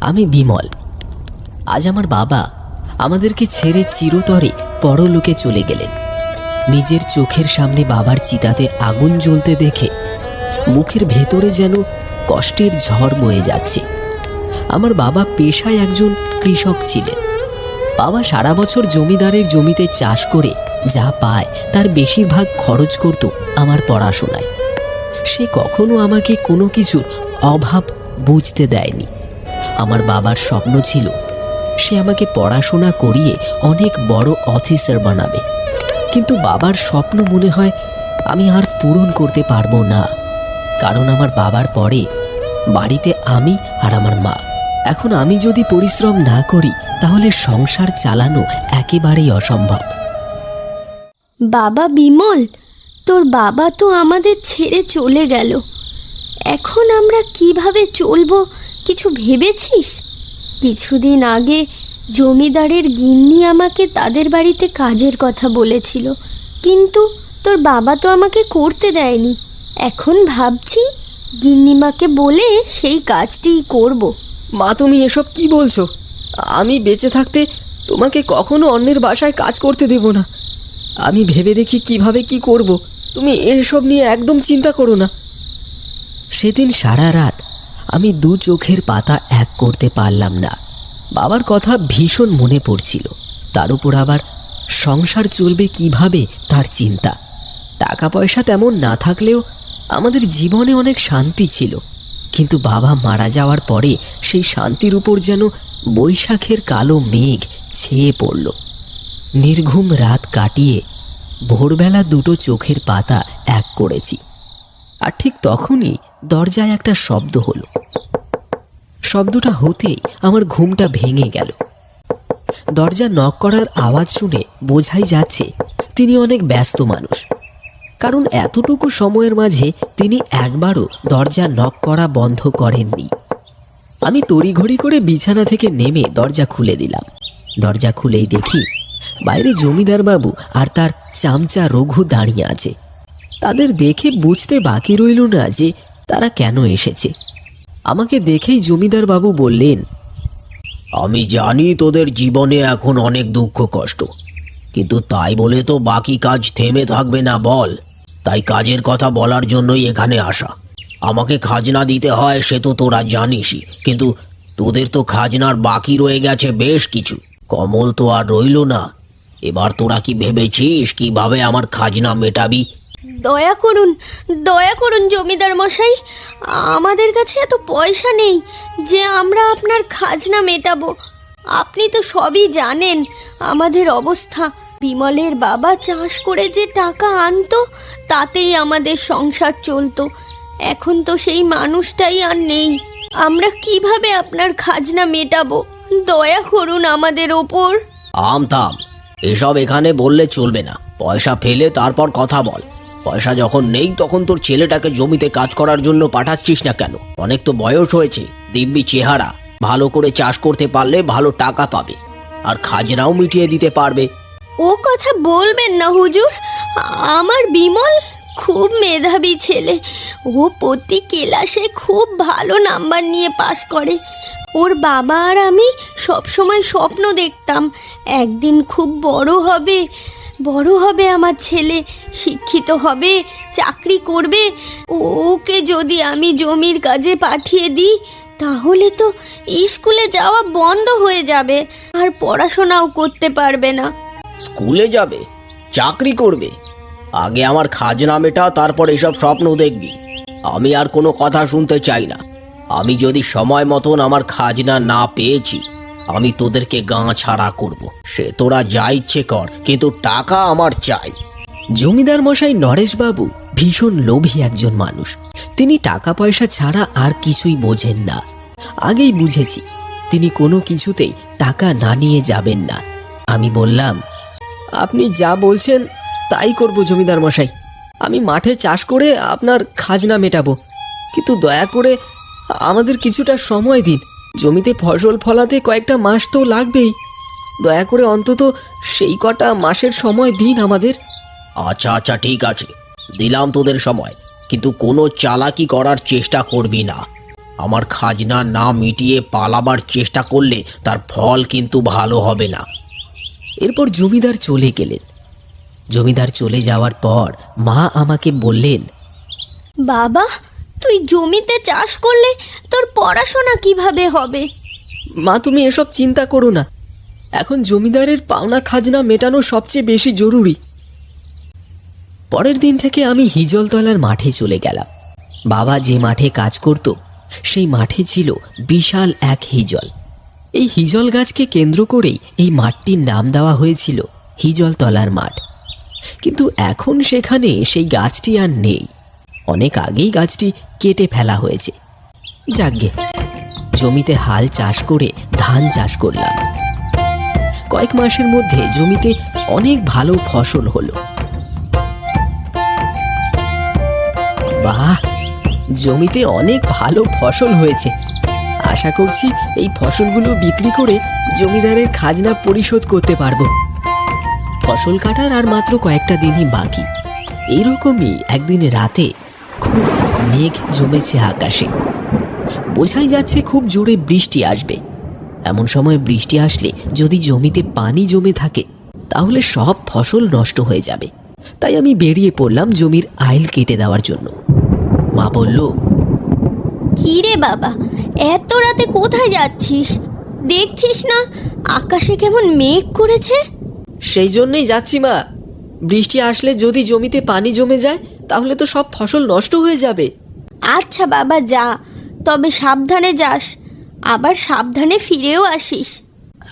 আমি বিমল। আজ আমার বাবা আমাদেরকে ছেড়ে চিরতরে পরলোকে চলে গেলেন। নিজের চোখের সামনে বাবার চিতাতে আগুন জ্বলতে দেখে মুখের ভেতরে যেন কষ্টের ঝড় বয়ে যাচ্ছে। আমার বাবা পেশায় একজন কৃষক ছিলেন। বাবা সারা বছর জমিদারের জমিতে চাষ করে যা পায় তার বেশিরভাগ খরচ করত আমার পড়াশোনায়। সে কখনো আমাকে কোনো কিছুর অভাব বুঝতে দেয়নি। আমার বাবার স্বপ্ন ছিল সে আমাকে পড়াশোনা করিয়ে অনেক বড় অফিসার বানাবে, কিন্তু বাবার স্বপ্ন মনে হয় আমি আর পূরণ করতে পারবো না। কারণ আমার বাবার পরে বাড়িতে আমি আর আমার মা। এখন আমি যদি পরিশ্রম না করি তাহলে সংসার চালানো একেবারেই অসম্ভব। বাবা বিমল, তোর বাবা তো আমাদের ছেড়ে চলে গেল। এখন আমরা কিভাবে চলবো কিছু ভেবেছিস? কিছুদিন আগে জমিদারের গিন্নি আমাকে তাদের বাড়িতে কাজের কথা বলেছিল, কিন্তু তোর বাবা তো আমাকে করতে দেয়নি। এখন ভাবছি গিন্নিমাকে বলে সেই কাজটিই করব। মা, তুমি এসব কি বলছো? আমি বেঁচে থাকতে তোমাকে কখনো অন্যের বাসায় কাজ করতে দেব না। আমি ভেবে দেখি কিভাবে কি করব। তুমি এসব নিয়ে একদম চিন্তা করো না। সেদিন সারা রাত আমি দু চোখের পাতা এক করতে পারলাম না। বাবার কথা ভীষণ মনে পড়ছিল। তার উপর আবার সংসার চলবে কিভাবে তার চিন্তা। টাকা পয়সা তেমন না থাকলেও আমাদের জীবনে অনেক শান্তি ছিল, কিন্তু বাবা মারা যাওয়ার পরে সেই শান্তির উপর যেন বৈশাখের কালো মেঘ ছেয়ে পড়ল। নির্ঘুম রাত কাটিয়ে ভোরবেলা দুটো চোখের পাতা এক করেছি, আর ঠিক তখনই দরজায় একটা শব্দ হলো। শব্দটা হতেই আমার ঘুমটা ভেঙে গেল। দরজা নক করার আওয়াজ শুনে বোঝাই যাচ্ছে তিনি অনেক ব্যস্ত মানুষ, কারণ এতটুকু সময়ের মাঝে তিনি একবারও দরজা নক করা বন্ধ করেননি। আমি তড়িঘড়ি করে বিছানা থেকে নেমে দরজা খুলে দিলাম। দরজা খুলেই দেখি বাইরে জমিদার বাবু আর তার চামচা রঘু দাঁড়িয়ে আছে। তাদের দেখে বুঝতে বাকি রইল না যে তারা কেন এসেছে। আমাকে দেখেই জমিদার বাবু বললেন, আমি জানি তোদের জীবনে এখন অনেক দুঃখ কষ্ট, কিন্তু তাই বলে তো বাকি কাজ থেমে থাকবে না বল। তাই কাজের কথা বলার জন্যই এখানে আসা। আমাকে খাজনা দিতে হয় সে তো তোরা জানিসই, কিন্তু তোদের তো খাজনার বাকি রয়ে গেছে বেশ কিছু। কমল তো আর রইল না। এবার তোরা কি ভেবেছিস কিভাবে আমার খাজনা মেটাবি? দয়া করুন, দয়া করুন জমিদার মশাই, আমাদের কাছে এত পয়সা নেই যে আমরা আপনার খাজনা মেটাবো। আপনি তো সবই জানেন আমাদের অবস্থা। বিমলের বাবা চাষ করে যে টাকা আনতো তাতেই আমাদের সংসার চলতো। এখন তো সেই মানুষটাই আর নেই। আমরা কিভাবে আপনার খাজনা মেটাবো? দয়া করুন আমাদের ওপর। থাম, এসব এখানে বললে চলবে না। পয়সা ফেলে তারপর কথা বল। পয়সা যখন নেই তখন তোর ছেলেটাকে জমিতে কাজ করার জন্য পাঠাচ্ছিস না কেন? অনেক তো বয়স হয়েছে, দিব্যি চেহারা, ভালো করে চাষ করতে পারলে ভালো টাকা পাবে আর খাজনাও মিটিয়ে দিতে পারবে। ও কথা বলবেন না হুজুর। আমার বিমল খুব মেধাবী ছেলে। ও প্রতি ক্লাসে খুব ভালো নাম্বার নিয়ে পাশ করে। ওর বাবা আর আমি সবসময় স্বপ্ন দেখতাম একদিন খুব বড় হবে আমার ছেলে, শিক্ষিত হবে, চাকরি করবে। ওকে যদি আমি জমির কাজে পাঠিয়ে দিই তাহলে তো স্কুলে যাওয়া বন্ধ হয়ে যাবে আর পড়াশোনাও করতে পারবে না। স্কুলে যাবে, চাকরি করবে? আগে আমার খাজনা মেটা, তারপর এসব স্বপ্ন দেখবি। আমি আর কোনো কথা শুনতে চাই না। আমি যদি সময় মতন আমার খাজনা না পেয়েছি আমি তোদেরকে গাঁ ছাড়া করব। সে তোরা যা ইচ্ছে কর, কিন্তু টাকা আমার চাই। জমিদার মশাই নরেশবাবু ভীষণ লোভী একজন মানুষ। তিনি টাকা পয়সা ছাড়া আর কিছুই বোঝেন না। আগেই বুঝেছি তিনি কোনো কিছুতেই টাকা না নিয়ে যাবেন না। আমি বললাম, আপনি যা বলছেন তাই করব জমিদার মশাই। আমি মাঠে চাষ করে আপনার খাজনা মেটাবো, কিন্তু দয়া করে আমাদের কিছুটা সময় দিন। জমিতে ফসল ফলাতে কয়েকটা মাস তো লাগবেই। দয়া করে অন্তত সেই কটা মাসের সময় দিন আমাদের। আচ্ছা আচ্ছা, ঠিক আছে, দিলাম তোদের সময়, কিন্তু কোনো চালাকি করার চেষ্টা করবি না। আমার খাজনা না মিটিয়ে পালাবার চেষ্টা করলে তার ফল কিন্তু ভালো হবে না। এরপর জমিদার চলে গেলেন। জমিদার চলে যাওয়ার পর মা আমাকে বললেন, বাবা, তুই জমিতে চাষ করলে তোর পড়াশোনা কিভাবে হবে? মা তুমি এসব চিন্তা করো না, এখন জমিদারের পাওনা খাজনা মেটানো সবচেয়ে বেশি জরুরি। পরের দিন থেকে আমি হিজলতলার মাঠে চলে গেলাম। বাবা যে মাঠে কাজ করত সেই মাঠে ছিল বিশাল এক হিজল। এই হিজল গাছকে কেন্দ্র করেই এই মাঠটির নাম দেওয়া হয়েছিল হিজলতলার মাঠ। কিন্তু এখন সেখানে সেই গাছটি আর নেই, অনেক আগেই গাছটি কেটে ফেলা হয়েছে। যাকগে, জমিতে হাল চাষ করে ধান চাষ করলাম। কয়েক মাসের মধ্যে জমিতে অনেক ভালো ফসল হলো। বাহ, জমিতে অনেক ভালো ফসল হয়েছে। আশা করছি এই ফসলগুলো বিক্রি করে জমিদারের খাজনা পরিশোধ করতে পারবো। ফসল কাটার আর মাত্র কয়েকটা দিনই বাকি। এইরকমই একদিন রাতে খুব মেঘ জমেছে আকাশে। বোঝাই যাচ্ছে খুব জোরে বৃষ্টি আসবে। এমন সময় বৃষ্টি আসলে যদি জমিতে পানি জমে থাকে তাহলে সব ফসল নষ্ট হয়ে যাবে। তাই আমি বেরিয়ে পড়লাম জমির আইল কেটে দেওয়ার জন্য। মা বলল, কি রে বাবা, এত রাতে কোথায় যাচ্ছিস? দেখছিস না আকাশে কেমন মেঘ করেছে? সেই জন্যই যাচ্ছি মা। বৃষ্টি আসলে যদি জমিতে পানি জমে যায় তাহলে তো সব ফসল নষ্ট হয়ে যাবে। আচ্ছা বাবা, যা, তবে সাবধানে যাস, আবার সাবধানে ফিরেও আসিস।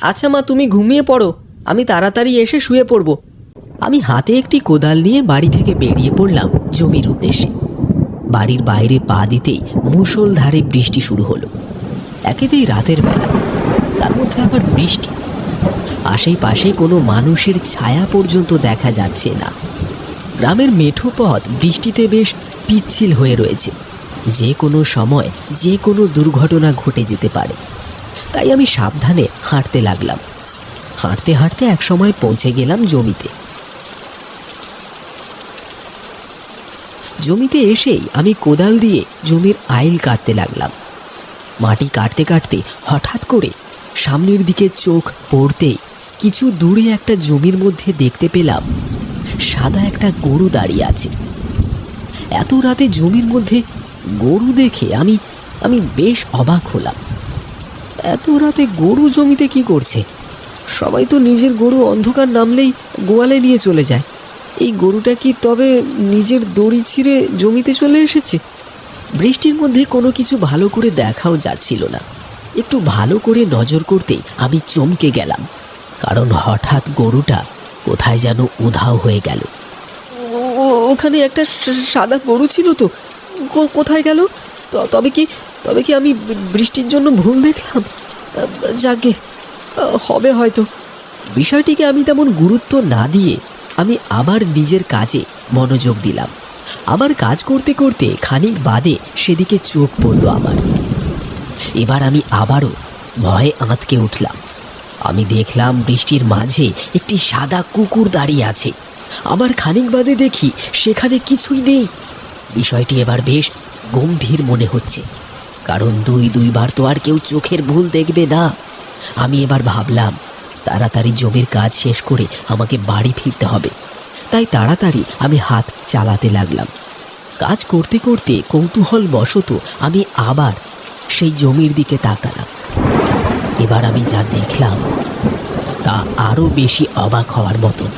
আচ্ছা মা, তুমি ঘুমিয়ে পড়ো, আমি তাড়াতাড়ি এসে শুয়ে পড়ব। আমি হাতে একটি কোদাল নিয়ে বাড়ি থেকে বেরিয়ে পড়লাম জমির উদ্দেশ্যে। বাড়ির বাইরে পা দিতেই মুষলধারে বৃষ্টি শুরু হলো। একেতেই রাতের বেলা, তার মধ্যে আবার বৃষ্টি। আশেপাশে কোনো মানুষের ছায়া পর্যন্ত দেখা যাচ্ছে না। গ্রামের মেঠো পথ বৃষ্টিতে বেশ পিচ্ছিল হয়ে রয়েছে। যে কোনো সময় যে কোনো দুর্ঘটনা ঘটে যেতে পারে। তাই আমি সাবধানে হাঁটতে লাগলাম। হাঁটতে হাঁটতে এক সময় পৌঁছে গেলাম জমিতে। জমিতে এসেই আমি কোদাল দিয়ে জমির আইল কাটতে লাগলাম। মাটি কাটতে কাটতে হঠাৎ করে সামনের দিকে চোখ পড়তেই কিছু দূরে একটা জমির মধ্যে দেখতে পেলাম সাদা একটা গরু দাঁড়িয়ে আছে। এত রাতে জমির মধ্যে গরু দেখে আমি বেশ অবাক হলাম। এত রাতে গরু জমিতে কি করছে? সবাই তো নিজের গরু অন্ধকার নামলেই গোয়ালে নিয়ে চলে যায়। এই গরুটা কি তবে নিজের দড়ি ছিঁড়ে জমিতে চলে এসেছে? বৃষ্টির মধ্যে কোনো কিছু ভালো করে দেখাও যাচ্ছিল না। একটু ভালো করে নজর করতেই আমি চমকে গেলাম, কারণ হঠাৎ গরুটা কোথায় যেন উধাও হয়ে গেল। ওখানে একটা সাদা গরু ছিল তো, কোথায় গেল? তবে কি আমি বৃষ্টির জন্য ভুল দেখলাম? যাকে হবে হয়তো। বিষয়টিকে আমি তেমন গুরুত্ব না দিয়ে আমি আবার নিজের কাজে মনোযোগ দিলাম। আবার কাজ করতে করতে খানিক বাদে সেদিকে চোখ পড়ল আমার। এবার আমি আবারও ভয়ে আঁতকে উঠলাম। আমি দেখলাম বৃষ্টির মাঝে একটি সাদা কুকুর দাঁড়িয়ে আছে। আবার খানিক বাদে দেখি সেখানে কিছুই নেই। বিষয়টি এবার বেশ গম্ভীর মনে হচ্ছে, কারণ দুইবার তো আর কেউ চোখের ভুল দেখবে না। আমি এবার ভাবলাম তাড়াতাড়ি জমির কাজ শেষ করে আমাকে বাড়ি ফিরতে হবে। তাই তাড়াতাড়ি আমি হাত চালাতে লাগলাম। কাজ করতে করতে কৌতূহল বশত আমি আবার সেই জমির দিকে তাকালাম। এবার আমি যা দেখলাম তা আরও বেশি অবাক হওয়ার মতন,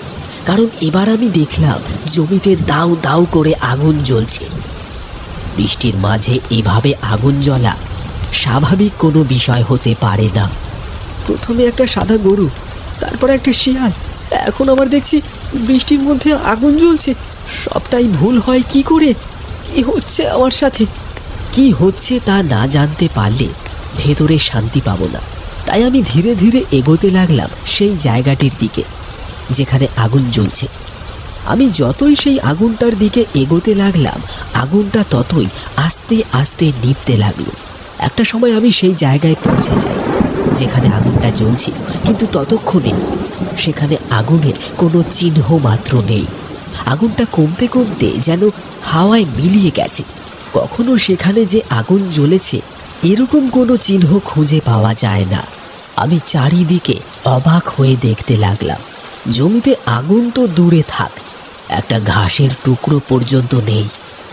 কারণ এবার আমি দেখলাম জমিতে দাউ দাউ করে আগুন জ্বলছে। বৃষ্টির মাঝে এভাবে আগুন জ্বলা স্বাভাবিক কোনো বিষয় হতে পারে না। প্রথমে একটা সাদা গরু, তারপর একটা শিয়াল, এখন আবার দেখছি বৃষ্টির মধ্যে আগুন জ্বলছে। সবটাই ভুল হয় কি করে? কি হচ্ছে আমার সাথে? কি হচ্ছে তা না জানতে পারলে ভেতরে শান্তি পাবো না। তাই আমি ধীরে ধীরে এগোতে লাগলাম সেই জায়গাটির দিকে যেখানে আগুন জ্বলছে। আমি যতই সেই আগুনটার দিকে এগোতে লাগলাম, আগুনটা ততই আস্তে আস্তে নিভতে লাগলো। একটা সময় আমি সেই জায়গায় পৌঁছে যাই যেখানে আগুনটা জ্বলছিল, কিন্তু ততক্ষণে সেখানে আগুনের কোনো চিহ্ন মাত্র নেই। আগুনটা কমতে কমতে যেন হাওয়ায় মিলিয়ে গেছে। কখনো সেখানে যে আগুন জ্বলেছে এরকম কোনো চিহ্ন খুঁজে পাওয়া যায় না। আমি চারিদিকে অবাক হয়ে দেখতে লাগলাম। জমিতে আগুন তো দূরে থাক, একটা ঘাসের টুকরো পর্যন্ত নেই,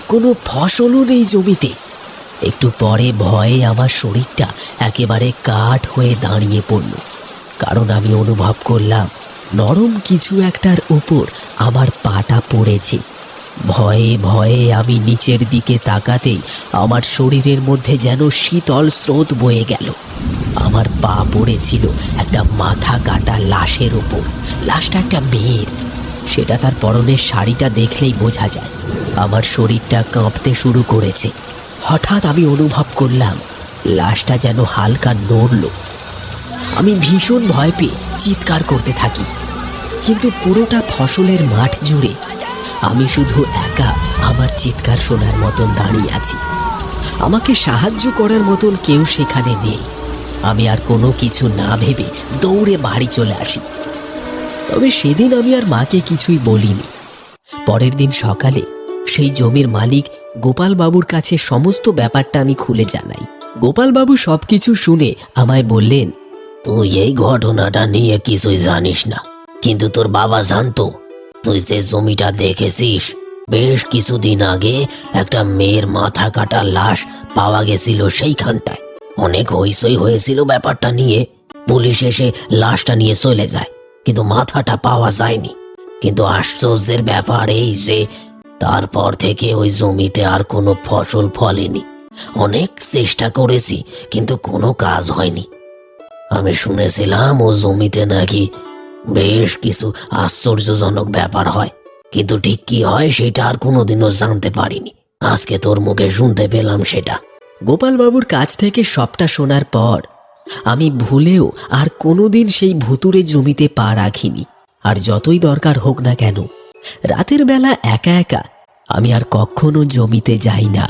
কোনো ফসলও নেই জমিতে। একটু পরে ভয়ে আমার শরীরটা একেবারে কাঠ হয়ে দাঁড়িয়ে পড়ল, কারণ আমি অনুভব করলাম নরম কিছু একটার উপর আমার পাটা পড়েছে। ভয়ে ভয়ে আমি নিচের দিকে তাকাতেই আমার শরীরের মধ্যে যেন শীতল স্রোত বয়ে গেল। আমার পা পড়েছিল একটা মাথা কাটা লাশের ওপর। লাশটা একটা মেয়ের। সেটা তার পরনের শাড়িটা দেখলেই বোঝা যায়। আমার শরীরটা কাঁপতে শুরু করেছে। হঠাৎ আমি অনুভব করলাম লাশটা যেন হালকা নড়ল। আমি ভীষণ ভয় পেয়ে চিৎকার করতে থাকি, কিন্তু পুরোটা ফসলের মাঠ জুড়ে আমি শুধু একা আমার চিৎকার শোনার মতন দাঁড়িয়ে আছি। আমাকে সাহায্য করার মতন কেউ সেখানে নেই। আমি আর কোনো কিছু না ভেবে দৌড়ে বাড়ি চলে আসি। তবে সেদিন আমি আর মাকে কিছুই বলিনি। পরের দিন সকালে সেই জমির মালিক গোপালবাবুর কাছে সমস্ত ব্যাপারটা আমি খুলে জানাই। গোপালবাবু সবকিছু শুনে আমায় বললেন, তুই এই ঘটনাটা নিয়ে কিছুই জানিস না, কিন্তু তোর বাবা জানতো। তুই যে জমিটা দেখেছিস, বেশ কিছুদিন আগে একটা মেয়ের মাথা কাটা লাশ পাওয়া গেছিল সেইখানটায়। অনেক হইচই হয়েছিল ব্যাপারটা নিয়ে। পুলিশ এসে লাশটা নিয়ে চলে যায়, কিন্তু মাথাটা পাওয়া যায়নি। কিন্তু আশ্চর্যের ব্যাপার এই যে তারপর থেকে ওই জমিতে আর কোনো ফসল ফলেনি। অনেক চেষ্টা করেছি, কিন্তু কোনো কাজ হয়নি। আমি শুনেছিলাম ও জমিতে নাকি বেশ কিছু আশ্চর্যজনক ব্যাপার হয়, কিন্তু ঠিক কি হয় সেটা আর কোনোদিনও জানতে পারিনি। আজকে তোর মুখে শুনতে পেলাম সেটা। গোপালবাবুর কাছ থেকে সবটা শোনার পর আমি ভুলেও আর কোনোদিন সেই ভুতুরে জমিতে পা রাখিনি। আর যতই দরকার হোক না কেন, রাতের বেলা একা একা আমি আর কখনো জমিতে যাই না।